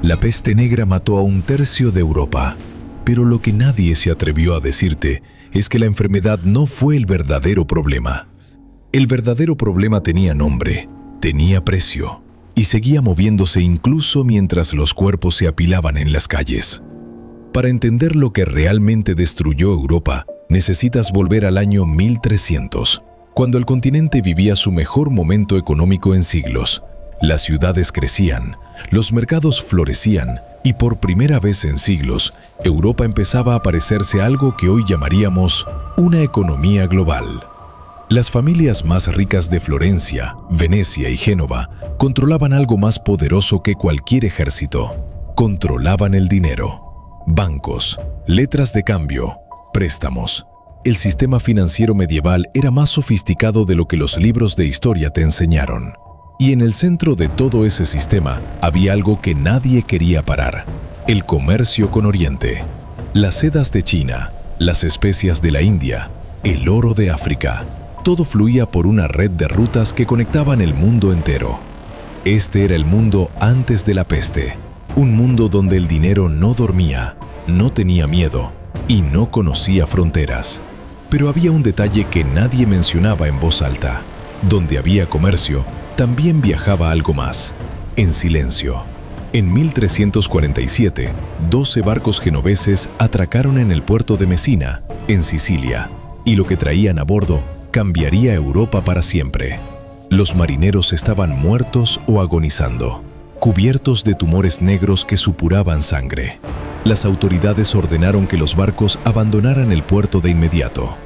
La peste negra mató a un tercio de Europa, pero lo que nadie se atrevió a decirte es que la enfermedad no fue el verdadero problema. El verdadero problema tenía nombre, tenía precio, y seguía moviéndose incluso mientras los cuerpos se apilaban en las calles. Para entender lo que realmente destruyó Europa, necesitas volver al año 1300, cuando el continente vivía su mejor momento económico en siglos. Las ciudades crecían, los mercados florecían, y por primera vez en siglos, Europa empezaba a parecerse a algo que hoy llamaríamos una economía global. Las familias más ricas de Florencia, Venecia y Génova controlaban algo más poderoso que cualquier ejército. Controlaban el dinero. Bancos, letras de cambio, préstamos. El sistema financiero medieval era más sofisticado de lo que los libros de historia te enseñaron. Y en el centro de todo ese sistema había algo que nadie quería parar: el comercio con Oriente. Las sedas de China, las especias de la India, el oro de África. Todo fluía por una red de rutas que conectaban el mundo entero. Este era el mundo antes de la peste. Un mundo donde el dinero no dormía, no tenía miedo y no conocía fronteras. Pero había un detalle que nadie mencionaba en voz alta. Donde había comercio, también viajaba algo más, en silencio. En 1347, 12 barcos genoveses atracaron en el puerto de Mesina, en Sicilia, y lo que traían a bordo cambiaría Europa para siempre. Los marineros estaban muertos o agonizando, cubiertos de tumores negros que supuraban sangre. Las autoridades ordenaron que los barcos abandonaran el puerto de inmediato.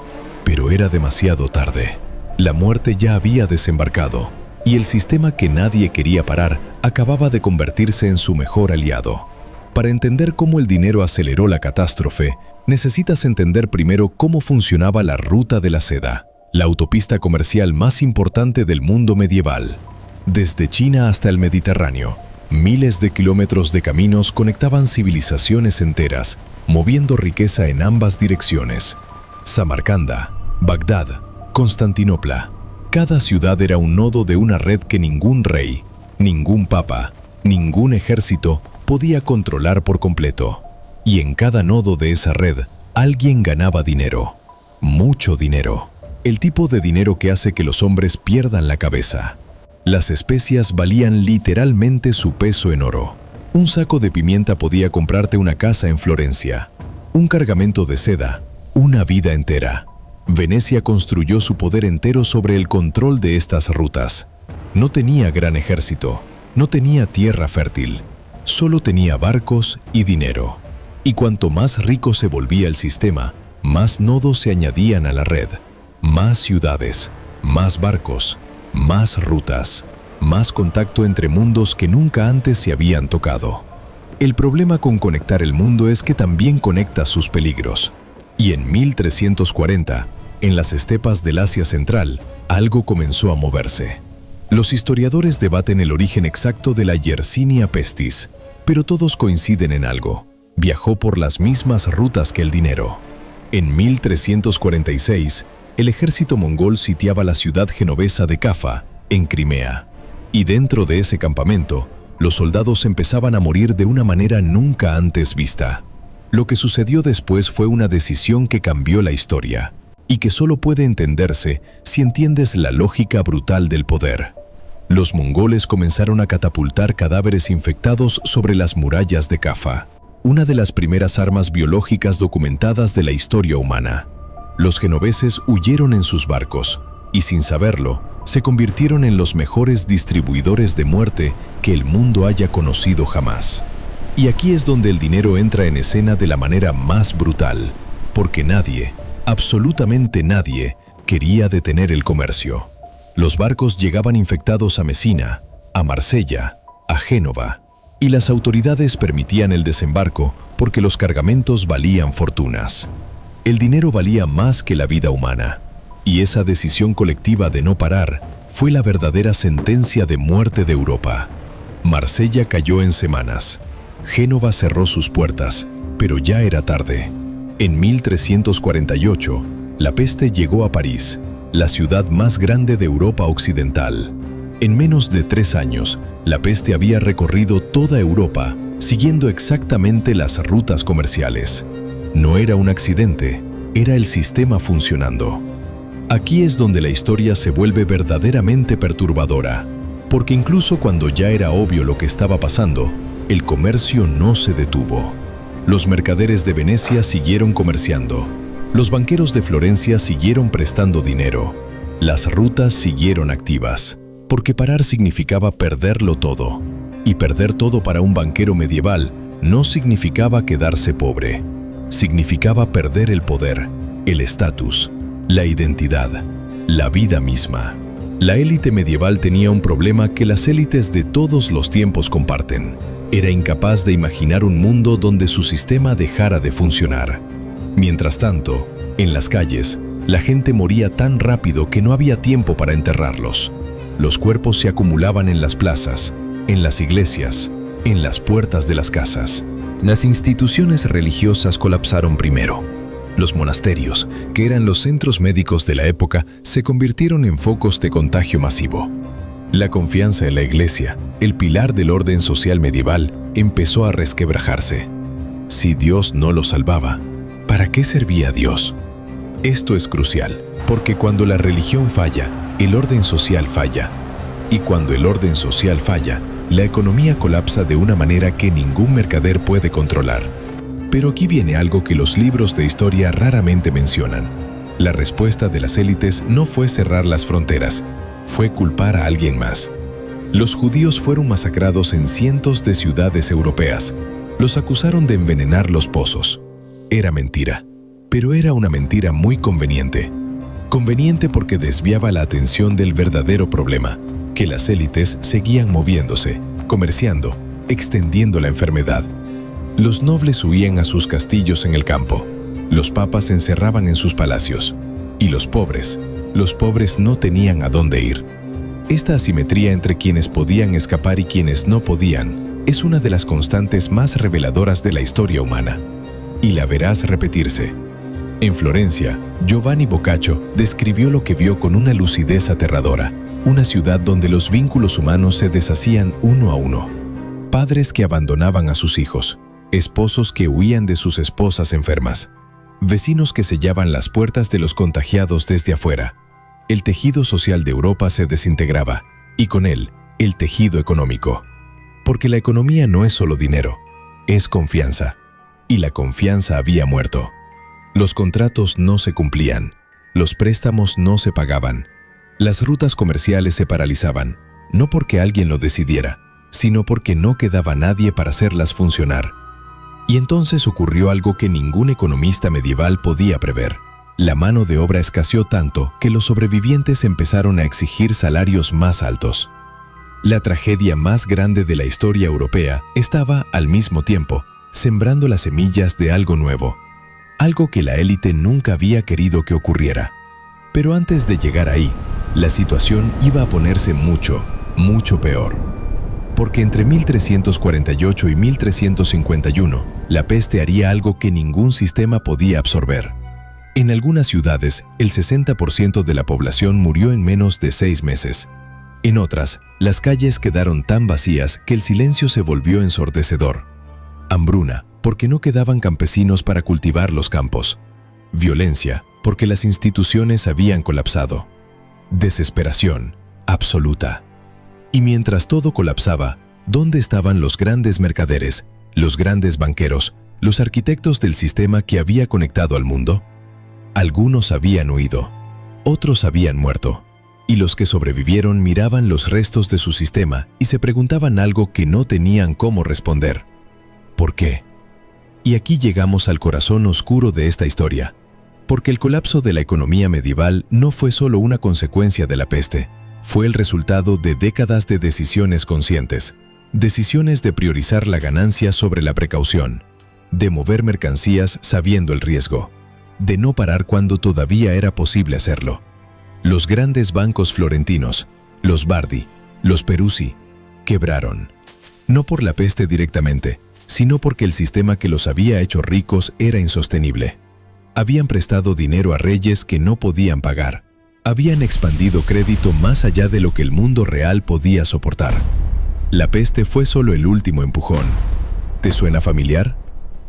Pero era demasiado tarde. La muerte ya había desembarcado, y el sistema que nadie quería parar acababa de convertirse en su mejor aliado. Para entender cómo el dinero aceleró la catástrofe, necesitas entender primero cómo funcionaba la ruta de la seda, la autopista comercial más importante del mundo medieval. Desde China hasta el Mediterráneo, miles de kilómetros de caminos conectaban civilizaciones enteras, moviendo riqueza en ambas direcciones. Samarcanda, Bagdad, Constantinopla. Cada ciudad era un nodo de una red que ningún rey, ningún papa, ningún ejército podía controlar por completo. Y en cada nodo de esa red, alguien ganaba dinero. Mucho dinero. El tipo de dinero que hace que los hombres pierdan la cabeza. Las especias valían literalmente su peso en oro. Un saco de pimienta podía comprarte una casa en Florencia. Un cargamento de seda, una vida entera. Venecia construyó su poder entero sobre el control de estas rutas. No tenía gran ejército, no tenía tierra fértil, solo tenía barcos y dinero. Y cuanto más rico se volvía el sistema, más nodos se añadían a la red. Más ciudades, más barcos, más rutas, más contacto entre mundos que nunca antes se habían tocado. El problema con conectar el mundo es que también conecta sus peligros. Y en 1340, en las estepas del Asia Central, algo comenzó a moverse. Los historiadores debaten el origen exacto de la Yersinia pestis, pero todos coinciden en algo: viajó por las mismas rutas que el dinero. En 1346, el ejército mongol sitiaba la ciudad genovesa de Cafa, en Crimea. Y dentro de ese campamento, los soldados empezaban a morir de una manera nunca antes vista. Lo que sucedió después fue una decisión que cambió la historia, y que solo puede entenderse si entiendes la lógica brutal del poder. Los mongoles comenzaron a catapultar cadáveres infectados sobre las murallas de Cafa, una de las primeras armas biológicas documentadas de la historia humana. Los genoveses huyeron en sus barcos, y sin saberlo, se convirtieron en los mejores distribuidores de muerte que el mundo haya conocido jamás. Y aquí es donde el dinero entra en escena de la manera más brutal, porque nadie, absolutamente nadie, quería detener el comercio. Los barcos llegaban infectados a Mesina, a Marsella, a Génova, y las autoridades permitían el desembarco porque los cargamentos valían fortunas. El dinero valía más que la vida humana, y esa decisión colectiva de no parar fue la verdadera sentencia de muerte de Europa. Marsella cayó en semanas. Génova cerró sus puertas, pero ya era tarde. En 1348, la peste llegó a París, la ciudad más grande de Europa occidental. En menos de 3 años, la peste había recorrido toda Europa, siguiendo exactamente las rutas comerciales. No era un accidente, era el sistema funcionando. Aquí es donde la historia se vuelve verdaderamente perturbadora, porque incluso cuando ya era obvio lo que estaba pasando, el comercio no se detuvo. Los mercaderes de Venecia siguieron comerciando, los banqueros de Florencia siguieron prestando dinero, las rutas siguieron activas, porque parar significaba perderlo todo, y perder todo para un banquero medieval no significaba quedarse pobre, significaba perder el poder, el estatus, la identidad, la vida misma. La élite medieval tenía un problema que las élites de todos los tiempos comparten. Era incapaz de imaginar un mundo donde su sistema dejara de funcionar. Mientras tanto, en las calles, la gente moría tan rápido que no había tiempo para enterrarlos. Los cuerpos se acumulaban en las plazas, en las iglesias, en las puertas de las casas. Las instituciones religiosas colapsaron primero. Los monasterios, que eran los centros médicos de la época, se convirtieron en focos de contagio masivo. La confianza en la iglesia, el pilar del orden social medieval, empezó a resquebrajarse. Si Dios no lo salvaba, ¿para qué servía Dios? Esto es crucial, porque cuando la religión falla, el orden social falla. Y cuando el orden social falla, la economía colapsa de una manera que ningún mercader puede controlar. Pero aquí viene algo que los libros de historia raramente mencionan. La respuesta de las élites no fue cerrar las fronteras, fue culpar a alguien más. Los judíos fueron masacrados en cientos de ciudades europeas. Los acusaron de envenenar los pozos. Era mentira, pero era una mentira muy conveniente. Conveniente porque desviaba la atención del verdadero problema, que las élites seguían moviéndose, comerciando, extendiendo la enfermedad. Los nobles huían a sus castillos en el campo, los papas se encerraban en sus palacios, y los pobres no tenían a dónde ir. Esta asimetría entre quienes podían escapar y quienes no podían es una de las constantes más reveladoras de la historia humana, y la verás repetirse. En Florencia, Giovanni Boccaccio describió lo que vio con una lucidez aterradora, una ciudad donde los vínculos humanos se deshacían uno a uno. Padres que abandonaban a sus hijos, esposos que huían de sus esposas enfermas, vecinos que sellaban las puertas de los contagiados desde afuera. El tejido social de Europa se desintegraba, y con él, el tejido económico. Porque la economía no es solo dinero, es confianza. Y la confianza había muerto. Los contratos no se cumplían, los préstamos no se pagaban, las rutas comerciales se paralizaban, no porque alguien lo decidiera, sino porque no quedaba nadie para hacerlas funcionar. Y entonces ocurrió algo que ningún economista medieval podía prever. La mano de obra escaseó tanto que los sobrevivientes empezaron a exigir salarios más altos. La tragedia más grande de la historia europea estaba, al mismo tiempo, sembrando las semillas de algo nuevo, algo que la élite nunca había querido que ocurriera. Pero antes de llegar ahí, la situación iba a ponerse mucho, mucho peor. Porque entre 1348 y 1351, la peste haría algo que ningún sistema podía absorber. En algunas ciudades, el 60% de la población murió en menos de 6 meses. En otras, las calles quedaron tan vacías que el silencio se volvió ensordecedor. Hambruna, porque no quedaban campesinos para cultivar los campos. Violencia, porque las instituciones habían colapsado. Desesperación absoluta. Y mientras todo colapsaba, ¿dónde estaban los grandes mercaderes, los grandes banqueros, los arquitectos del sistema que había conectado al mundo? Algunos habían huido, otros habían muerto, y los que sobrevivieron miraban los restos de su sistema y se preguntaban algo que no tenían cómo responder. ¿Por qué? Y aquí llegamos al corazón oscuro de esta historia, porque el colapso de la economía medieval no fue solo una consecuencia de la peste, fue el resultado de décadas de decisiones conscientes, decisiones de priorizar la ganancia sobre la precaución, de mover mercancías sabiendo el riesgo, de no parar cuando todavía era posible hacerlo. Los grandes bancos florentinos, los Bardi, los Peruzzi, quebraron, no por la peste directamente, sino porque el sistema que los había hecho ricos era insostenible. Habían prestado dinero a reyes que no podían pagar. Habían expandido crédito más allá de lo que el mundo real podía soportar. La peste fue solo el último empujón. ¿Te suena familiar?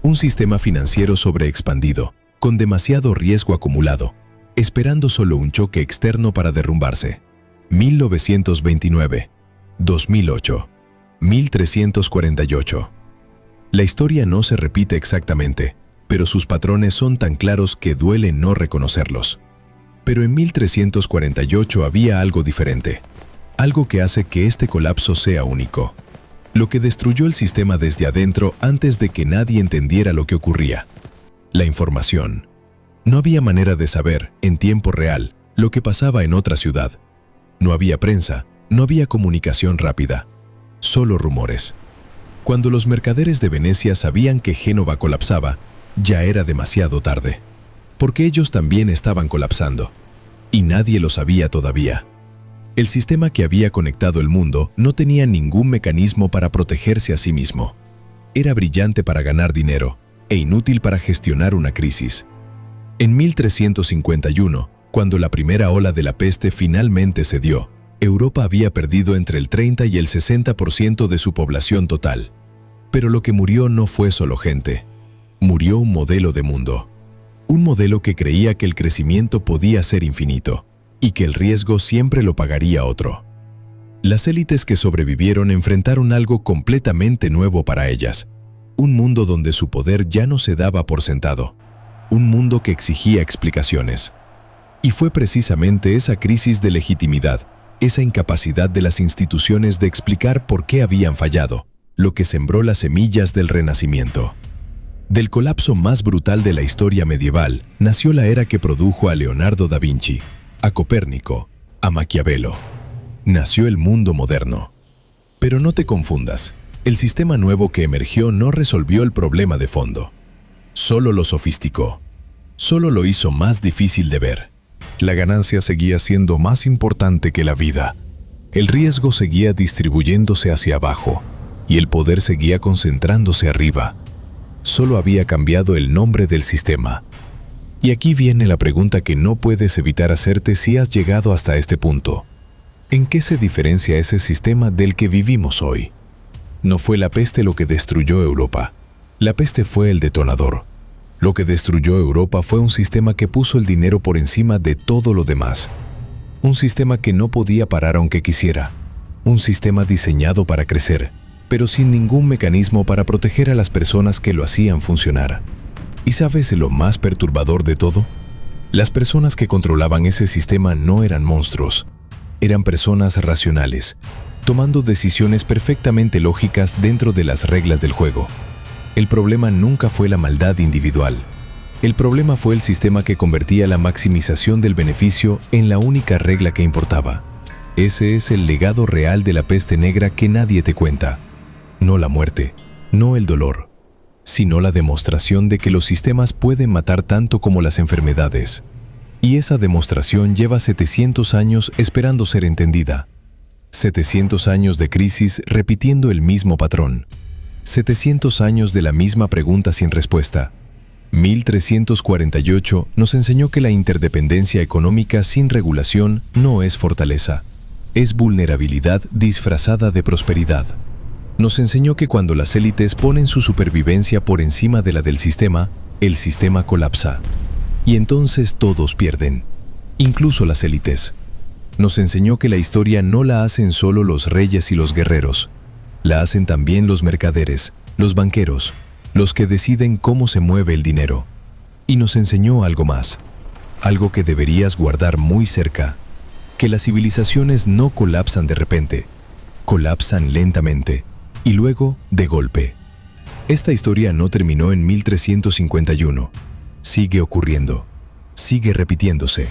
Un sistema financiero sobreexpandido, con demasiado riesgo acumulado, esperando solo un choque externo para derrumbarse. 1929, 2008, 1348. La historia no se repite exactamente, pero sus patrones son tan claros que duele no reconocerlos. Pero en 1348 había algo diferente, algo que hace que este colapso sea único, lo que destruyó el sistema desde adentro antes de que nadie entendiera lo que ocurría. La información. No había manera de saber, en tiempo real, lo que pasaba en otra ciudad. No había prensa, no había comunicación rápida, solo rumores. Cuando los mercaderes de Venecia sabían que Génova colapsaba, ya era demasiado tarde, porque ellos también estaban colapsando, y nadie lo sabía todavía. El sistema que había conectado el mundo no tenía ningún mecanismo para protegerse a sí mismo. Era brillante para ganar dinero e inútil para gestionar una crisis. En 1351, cuando la primera ola de la peste finalmente se dio, Europa había perdido entre el 30 y el 60% de su población total. Pero lo que murió no fue solo gente. Murió un modelo de mundo. Un modelo que creía que el crecimiento podía ser infinito y que el riesgo siempre lo pagaría otro. Las élites que sobrevivieron enfrentaron algo completamente nuevo para ellas. Un mundo donde su poder ya no se daba por sentado. Un mundo que exigía explicaciones. Y fue precisamente esa crisis de legitimidad, esa incapacidad de las instituciones de explicar por qué habían fallado, lo que sembró las semillas del Renacimiento. Del colapso más brutal de la historia medieval nació la era que produjo a Leonardo da Vinci, a Copérnico, a Maquiavelo. Nació el mundo moderno. Pero no te confundas, el sistema nuevo que emergió no resolvió el problema de fondo. Solo lo sofisticó, solo lo hizo más difícil de ver. La ganancia seguía siendo más importante que la vida. El riesgo seguía distribuyéndose hacia abajo y el poder seguía concentrándose arriba. Solo había cambiado el nombre del sistema. Y aquí viene la pregunta que no puedes evitar hacerte si has llegado hasta este punto. ¿En qué se diferencia ese sistema del que vivimos hoy? No fue la peste lo que destruyó Europa. La peste fue el detonador. Lo que destruyó Europa fue un sistema que puso el dinero por encima de todo lo demás. Un sistema que no podía parar aunque quisiera. Un sistema diseñado para crecer, pero sin ningún mecanismo para proteger a las personas que lo hacían funcionar. ¿Y sabes lo más perturbador de todo? Las personas que controlaban ese sistema no eran monstruos. Eran personas racionales, tomando decisiones perfectamente lógicas dentro de las reglas del juego. El problema nunca fue la maldad individual. El problema fue el sistema que convertía la maximización del beneficio en la única regla que importaba. Ese es el legado real de la peste negra que nadie te cuenta. No la muerte, no el dolor, sino la demostración de que los sistemas pueden matar tanto como las enfermedades. Y esa demostración lleva 700 años esperando ser entendida. 700 años de crisis repitiendo el mismo patrón. 700 años de la misma pregunta sin respuesta. 1348 nos enseñó que la interdependencia económica sin regulación no es fortaleza, es vulnerabilidad disfrazada de prosperidad. Nos enseñó que cuando las élites ponen su supervivencia por encima de la del sistema, el sistema colapsa. Y entonces todos pierden, incluso las élites. Nos enseñó que la historia no la hacen solo los reyes y los guerreros, la hacen también los mercaderes, los banqueros, los que deciden cómo se mueve el dinero. Y nos enseñó algo más, algo que deberías guardar muy cerca, que las civilizaciones no colapsan de repente, colapsan lentamente y luego de golpe. Esta historia no terminó en 1351, sigue ocurriendo, sigue repitiéndose.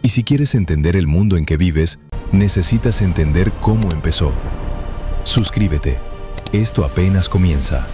Y si quieres entender el mundo en que vives, necesitas entender cómo empezó. Suscríbete. Esto apenas comienza.